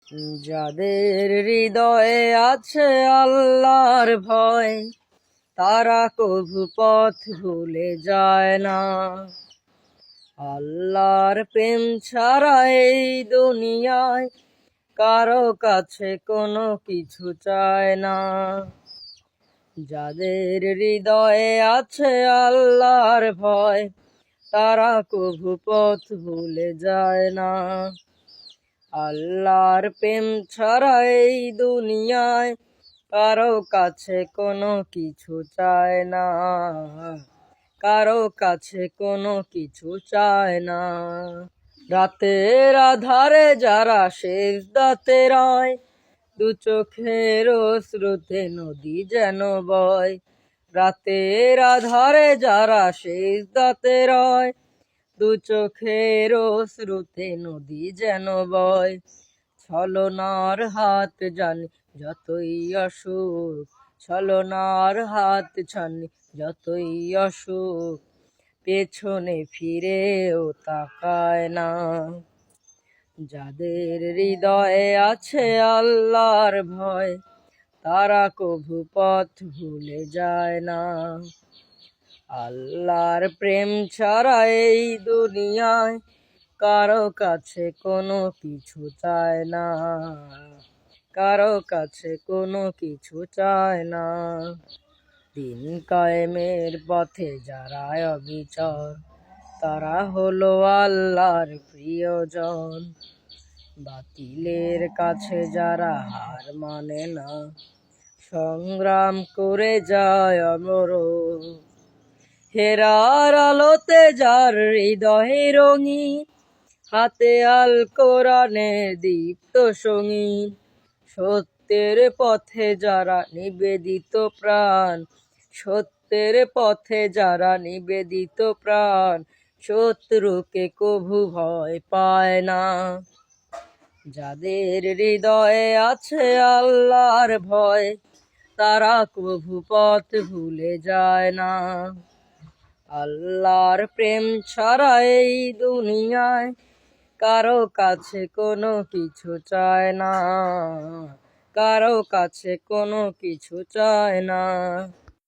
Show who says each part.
Speaker 1: যাদের হৃদয়ে আছে আল্লাহর ভয়, তারা কভু পথ ভুলে যায় না। আল্লাহর প্রেম ছাড়া এই দুনিয়ায় কারো কাছে কোনো কিছু চায় না। যাদের হৃদয়ে আছে আল্লাহর ভয়, তারা কভু পথ ভুলে যায় না। আল্লাহর প্রেম ছাড়া এই দুনিয়ায় কারো কাছে কোনো কিছু চায় না, কারো কাছে কোনো কিছু চায় না। রাতের আধারে যারা সেজদাতে রয়, দু চোখের অশ্রুতে নদী যেন বয়। রাতের আধারে যারা সেজদাতে রয়, দু চোখের অশ্রুতে নদী যেন বয়। ছলনার হাত জানি যতই অসুখ, ছলনার হাত ছানি যতই অসুখ, পেছনে ফিরেও তাকায় না। যাদের হৃদয়ে আছে আল্লাহর ভয়, তারা কভু পথ ভুলে যায় না। আল্লাহর প্রেম ছাড়া এই দুনিয়ায় কারো কাছে কোনো কিছু চায় না, কারো কাছে কোনো কিছু চায় না। দিন কায়েমের পথে যারা অবিচর, তারা হলো আল্লাহর প্রিয়জন। বাতিলের কাছে যারা হার মানে না, সংগ্রাম করে যায় অমর। হেরার আলোতে যার হৃদয়ে রঙিন, হাতে আল কোরআনের দীপ্ত সঙ্গীন। সত্যের পথে যারা নিবেদিত প্রাণ, সত্যের পথে যারা নিবেদিত প্রাণ, শত্রুকে কভু ভয় পায় না। যাদের হৃদয়ে আছে আল্লাহর ভয়, তারা কভু পথ ভুলে যায় না। আল্লাহর প্রেম ছাড়া এই দুনিয়ায় কারো কাছে কোনো কিছু চায় না, কারো কাছে কোনো কিছু চায় না।